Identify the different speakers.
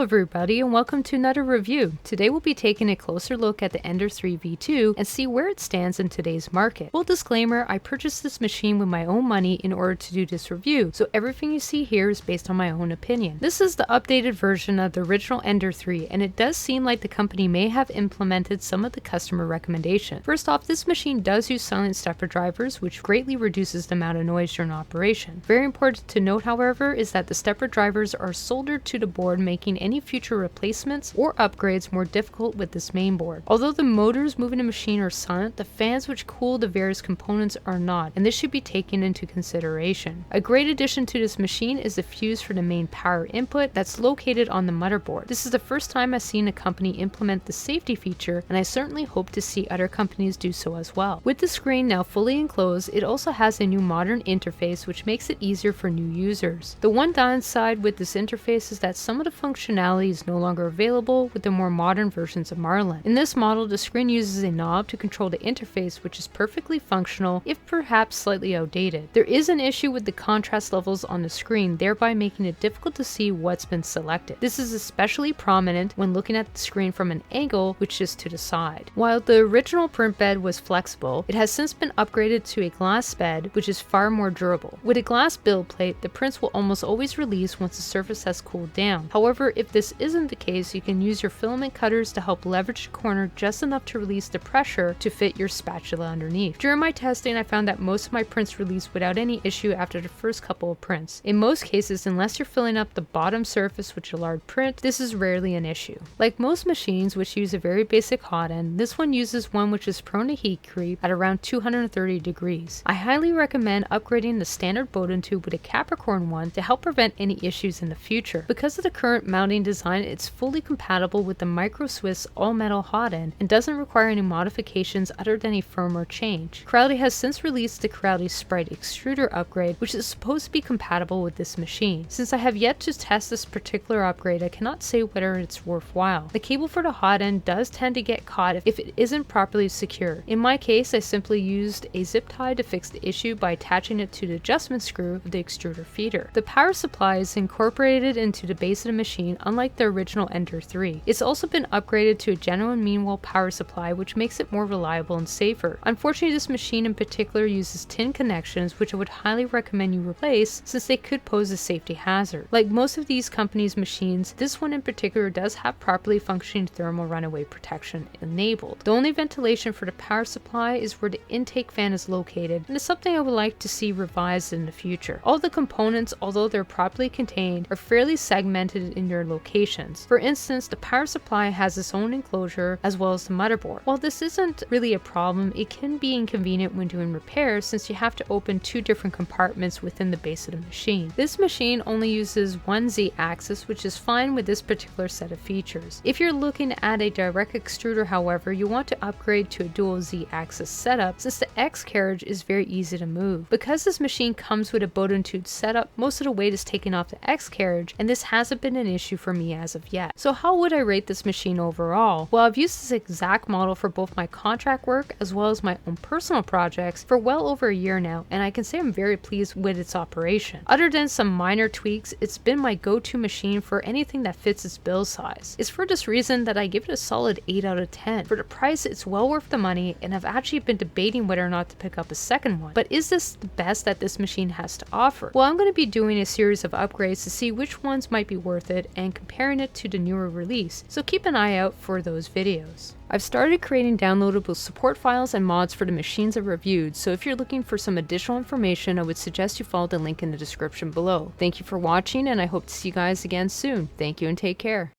Speaker 1: everybody, and welcome to another review. Today we'll be taking a closer look at the Ender 3 V2 and see where it stands in today's market. Full disclaimer, I purchased this machine with my own money in order to do this review, so everything you see here is based on my own opinion. This is the updated version of the original Ender 3, and it does seem like the company may have implemented some of the customer recommendations. First off, this machine does use silent stepper drivers, which greatly reduces the amount of noise during operation. Very important to note, however, is that the stepper drivers are soldered to the board, making any future replacements or upgrades more difficult with this main board. Although the motors moving the machine are silent, the fans which cool the various components are not, and this should be taken into consideration. A great addition to this machine is the fuse for the main power input that's located on the motherboard. This is the first time I've seen a company implement the safety feature, and I certainly hope to see other companies do so as well. With the screen now fully enclosed, it also has a new modern interface which makes it easier for new users. The one downside with this interface is that some of the functionality is no longer available with the more modern versions of Marlin. In this model, the screen uses a knob to control the interface, which is perfectly functional, if perhaps slightly outdated. There is an issue with the contrast levels on the screen, thereby making it difficult to see what's been selected. This is especially prominent when looking at the screen from an angle which is to the side. While the original print bed was flexible, it has since been upgraded to a glass bed, which is far more durable. With a glass build plate, the prints will almost always release once the surface has cooled down. However, if this isn't the case, you can use your filament cutters to help leverage the corner just enough to release the pressure to fit your spatula underneath. During my testing, I found that most of my prints released without any issue after the first couple of prints. In most cases, unless you're filling up the bottom surface with a large print, this is rarely an issue. Like most machines which use a very basic hot end, this one uses one which is prone to heat creep at around 230 degrees. I highly recommend upgrading the standard Bowden tube with a Capricorn one to help prevent any issues in the future. Because of the current mounting design, it's fully compatible with the Micro Swiss all-metal hot end and doesn't require any modifications other than a firmware change. Creality has since released the Creality Sprite extruder upgrade, which is supposed to be compatible with this machine. Since I have yet to test this particular upgrade, I cannot say whether it's worthwhile. The cable for the hot end does tend to get caught if it isn't properly secure. In my case, I simply used a zip tie to fix the issue by attaching it to the adjustment screw of the extruder feeder. The power supply is incorporated into the base of the machine, unlike the original Ender 3. It's also been upgraded to a genuine mean wall power supply, which makes it more reliable and safer. Unfortunately, this machine in particular uses tin connections, which I would highly recommend you replace since they could pose a safety hazard. Like most of these companies' machines, this one in particular does have properly functioning thermal runaway protection enabled. The only ventilation for the power supply is where the intake fan is located, and it's something I would like to see revised in the future. All the components, although they're properly contained, are fairly segmented in their locations. For instance, the power supply has its own enclosure as well as the motherboard. While this isn't really a problem, it can be inconvenient when doing repairs since you have to open two different compartments within the base of the machine. This machine only uses one Z-axis, which is fine with this particular set of features. If you're looking at a direct extruder, however, you want to upgrade to a dual Z-axis setup since the X carriage is very easy to move. Because this machine comes with a Bowden tube setup, most of the weight is taken off the X carriage, and this hasn't been an issue for me as of yet. So how would I rate this machine overall? Well, I've used this exact model for both my contract work as well as my own personal projects for well over a year now, and I can say I'm very pleased with its operation. Other than some minor tweaks, it's been my go-to machine for anything that fits its build size. It's for this reason that I give it a solid 8 out of 10. For the price, it's well worth the money, and I've actually been debating whether or not to pick up a second one. But is this the best that this machine has to offer? Well, I'm going to be doing a series of upgrades to see which ones might be worth it and comparing it to the newer release, so keep an eye out for those videos. I've started creating downloadable support files and mods for the machines I've reviewed, so if you're looking for some additional information, I would suggest you follow the link in the description below. Thank you for watching, and I hope to see you guys again soon. Thank you and take care.